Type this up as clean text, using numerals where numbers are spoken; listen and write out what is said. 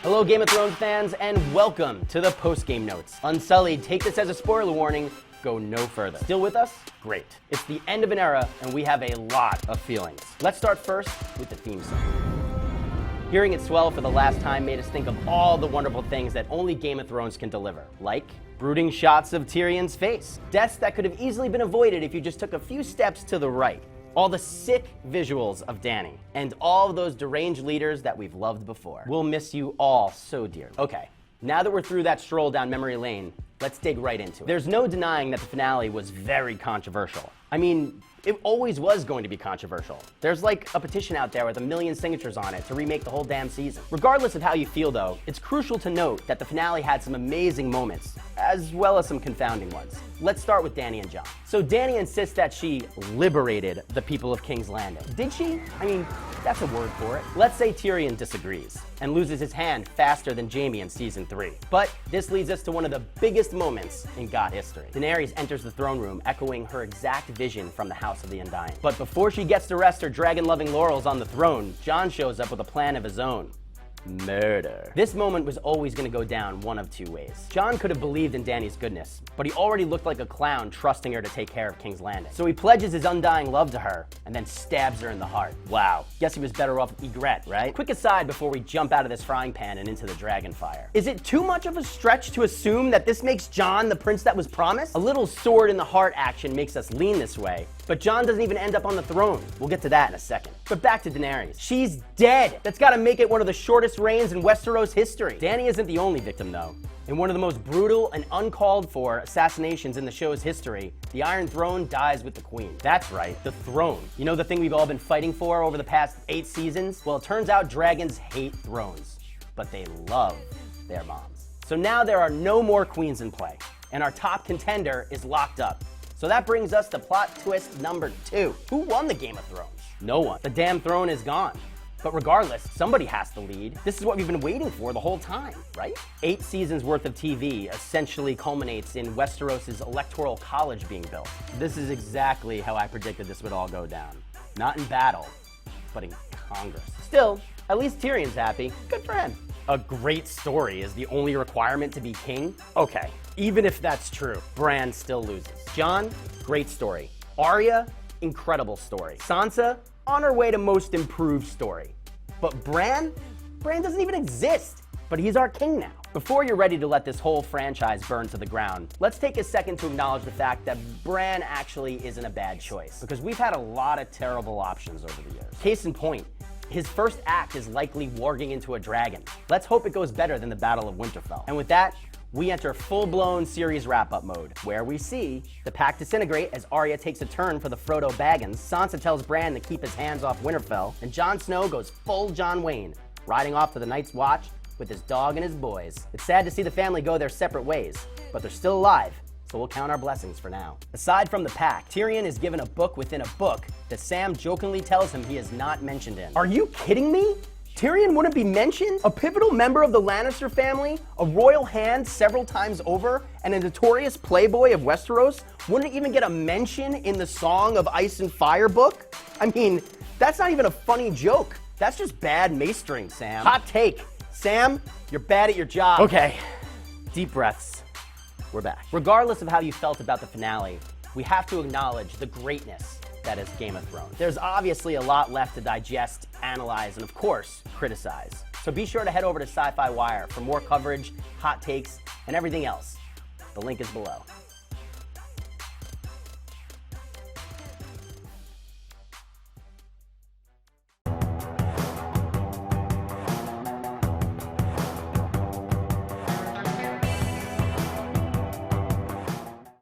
Hello, Game of Thrones fans, and welcome to the post-game notes. Unsullied, take this as a spoiler warning. Go no further. Still with us? Great. It's the end of an era, and we have a lot of feelings. Let's start first with the theme song. Hearing it swell for the last time made us think of all the wonderful things that only Game of Thrones can deliver, like brooding shots of Tyrion's face, deaths that could have easily been avoided if you just took a few steps to the right, all the sick visuals of Dany, and all of those deranged leaders that we've loved before. We'll miss you all so dearly. Okay, now that we're through that stroll down memory lane, let's dig right into it. There's no denying that the finale was very controversial. I mean, it always was going to be controversial. There's like a petition out there with 1 million signatures on it to remake the whole damn season. Regardless of how you feel though, it's crucial to note that the finale had some amazing moments, as well as some confounding ones. Let's start with Dany and Jon. So Dany insists that she liberated the people of King's Landing. Did she? I mean, that's a word for it. Let's say Tyrion disagrees and loses his hand faster than Jaime in season 3. But this leads us to one of the biggest moments in God history. Daenerys enters the throne room, echoing her exact vision from the House of the Undying. But before she gets to rest her dragon-loving laurels on the throne, Jon shows up with a plan of his own. Murder. This moment was always going to go down one of two ways. Jon could have believed in Dany's goodness, but he already looked like a clown trusting her to take care of King's Landing. So he pledges his undying love to her and then stabs her in the heart. Wow. Guess he was better off with Ygritte, right? Quick aside before we jump out of this frying pan and into the dragon fire. Is it too much of a stretch to assume that this makes Jon the prince that was promised? A little sword in the heart action makes us lean this way, but Jon doesn't even end up on the throne. We'll get to that in a second. But back to Daenerys. She's dead. That's gotta make it one of the shortest reigns in Westeros history. Dany isn't the only victim though. In one of the most brutal and uncalled for assassinations in the show's history, the Iron Throne dies with the Queen. That's right, the throne. You know the thing we've all been fighting for over the past 8 seasons? Well, it turns out dragons hate thrones, but they love their moms. So now there are no more queens in play, and our top contender is locked up. So that brings us to plot twist number 2. Who won the Game of Thrones? No one. The damn throne is gone. But regardless, somebody has to lead. This is what we've been waiting for the whole time, right? 8 seasons worth of TV essentially culminates in Westeros' electoral college being built. This is exactly how I predicted this would all go down. Not in battle, but in Congress. Still, at least Tyrion's happy. Good for him. A great story is the only requirement to be king? Okay, even if that's true, Bran still loses. Jon, great story. Arya, incredible story. Sansa, on her way to most improved story. But Bran doesn't even exist, but he's our king now. Before you're ready to let this whole franchise burn to the ground, let's take a second to acknowledge the fact that Bran actually isn't a bad choice, because we've had a lot of terrible options over the years. Case in point, his first act is likely warging into a dragon. Let's hope it goes better than the Battle of Winterfell. And with that, we enter full-blown series wrap-up mode, where we see the pack disintegrate as Arya takes a turn for the Frodo Baggins, Sansa tells Bran to keep his hands off Winterfell, and Jon Snow goes full John Wayne, riding off to the Night's Watch with his dog and his boys. It's sad to see the family go their separate ways, but they're still alive, so we'll count our blessings for now. Aside from the pack, Tyrion is given a book within a book that Sam jokingly tells him he is not mentioned in. Are you kidding me? Tyrion wouldn't be mentioned? A pivotal member of the Lannister family, a royal hand several times over, and a notorious playboy of Westeros wouldn't even get a mention in the Song of Ice and Fire book? I mean, that's not even a funny joke. That's just bad maestering, Sam. Hot take. Sam, you're bad at your job. Okay, deep breaths. We're back. Regardless of how you felt about the finale, we have to acknowledge the greatness that is Game of Thrones. There's obviously a lot left to digest, analyze, and of course, criticize. So be sure to head over to SYFY WIRE for more coverage, hot takes, and everything else. The link is below.